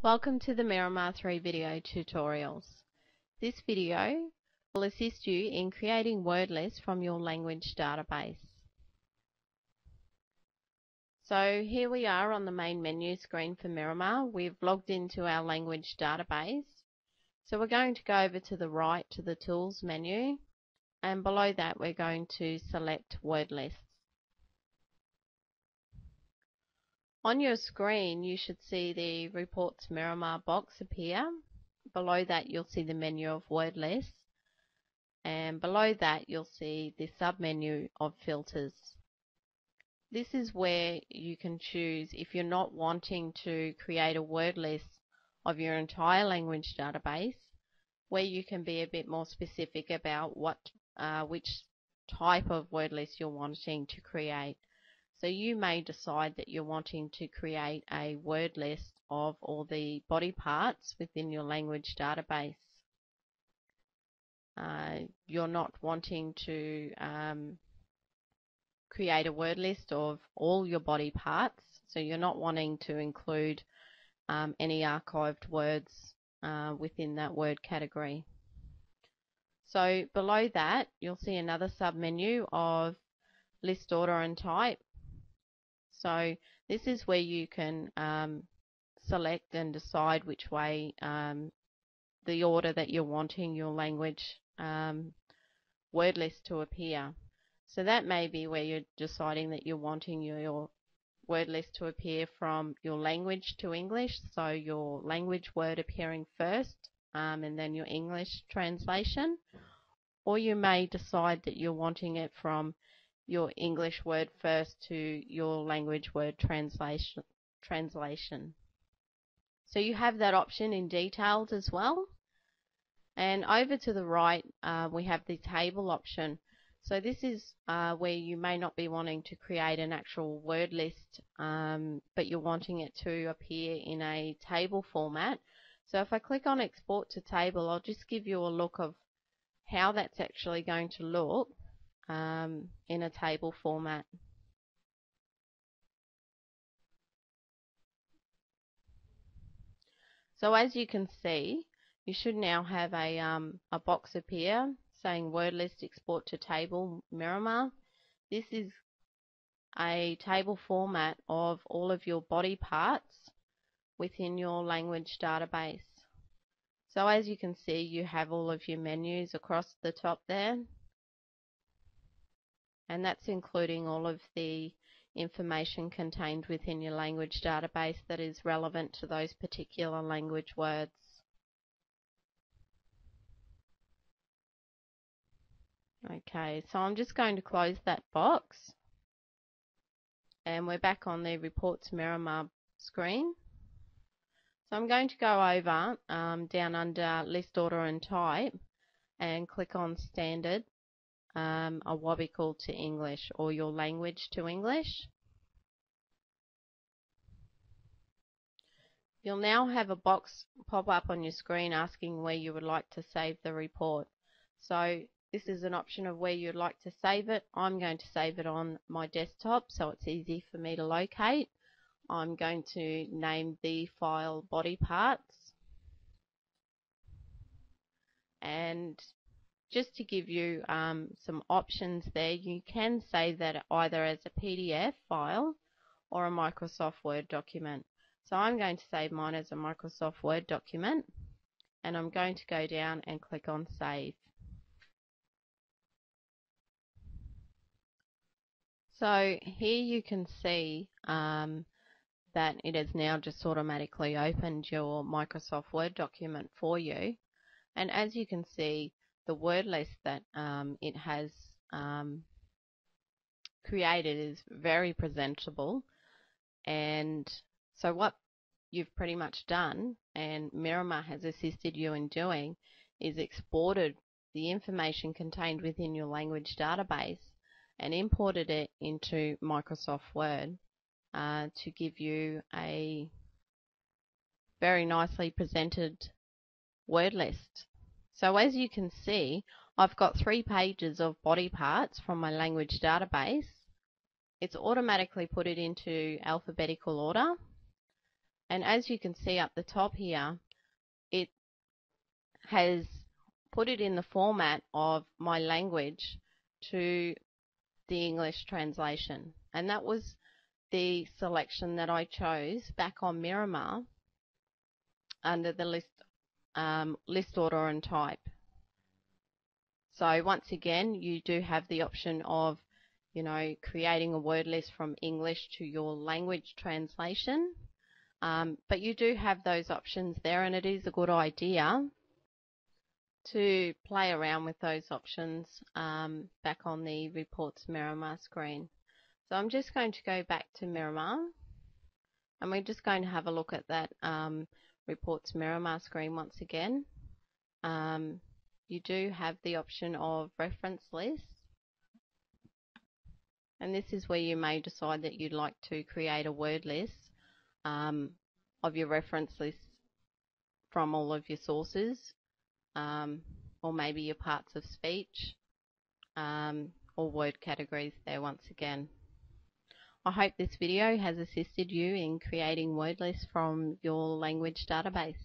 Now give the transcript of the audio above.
Welcome to the Miramar 3 video tutorials. This video will assist you in creating word lists from your language database. So here we are on the main menu screen for Miramar. We've logged into our language database. So we're going to go over to the right to the Tools menu, and below that we're going to select Word Lists. On your screen you should see the Reports Miramar box appear. Below that you'll see the menu of word lists, and below that you'll see the submenu of filters. This is where you can choose, if you're not wanting to create a word list of your entire language database, where you can be a bit more specific about which type of word list you're wanting to create. So you may decide that you're wanting to create a word list of all the body parts within your language database. You're not wanting to create a word list of all your body parts, so you're not wanting to include any archived words within that word category. So below that you'll see another submenu of list order and type. So this is where you can select and decide which way the order that you're wanting your language word list to appear. So that may be where you're deciding that you're wanting your word list to appear from your language to English, so your language word appearing first and then your English translation. Or you may decide that you're wanting it from your English word first to your language word translation. So you have that option in details as well. And over to the right we have the table option. So this is where you may not be wanting to create an actual word list, but you're wanting it to appear in a table format. So if I click on Export to Table, I'll just give you a look of how that's actually going to look in a table format. So as you can see, you should now have a box appear saying Word List Export to Table Miramar. This is a table format of all of your body parts within your language database. So as you can see, you have all of your menus across the top there, and that's including all of the information contained within your language database that is relevant to those particular language words. Okay, so I'm just going to close that box, and we're back on the Reports Miramar screen. So I'm going to go over down under List Order and Type and click on Standard Awabakal to English, or your language to English. You'll now have a box pop up on your screen asking where you would like to save the report. So this is an option of where you'd like to save it. I'm going to save it on my desktop so it's easy for me to locate. I'm going to name the file Body Parts, and just to give you some options there, you can save that either as a PDF file or a Microsoft Word document. So I'm going to save mine as a Microsoft Word document, and I'm going to go down and click on Save. So here you can see that it has now just automatically opened your Microsoft Word document for you. And as you can see, the word list that it has created is very presentable. And so what you've pretty much done, and Miramar has assisted you in doing, is exported the information contained within your language database and imported it into Microsoft Word to give you a very nicely presented word list. So as you can see, I've got 3 pages of body parts from my language database. It's automatically put it into alphabetical order. And as you can see up the top here, it has put it in the format of my language to the English translation. And that was the selection that I chose back on Miramar under the list order and type. So once again, you do have the option of, creating a word list from English to your language translation. But you do have those options there, and it is a good idea to play around with those options back on the Reports Miramar screen. So I'm just going to go back to Miramar, and we're just going to have a look at that Reports Miramar screen once again. You do have the option of reference lists, and this is where you may decide that you'd like to create a word list of your reference lists from all of your sources, or maybe your parts of speech, or word categories there once again. I hope this video has assisted you in creating word lists from your language database.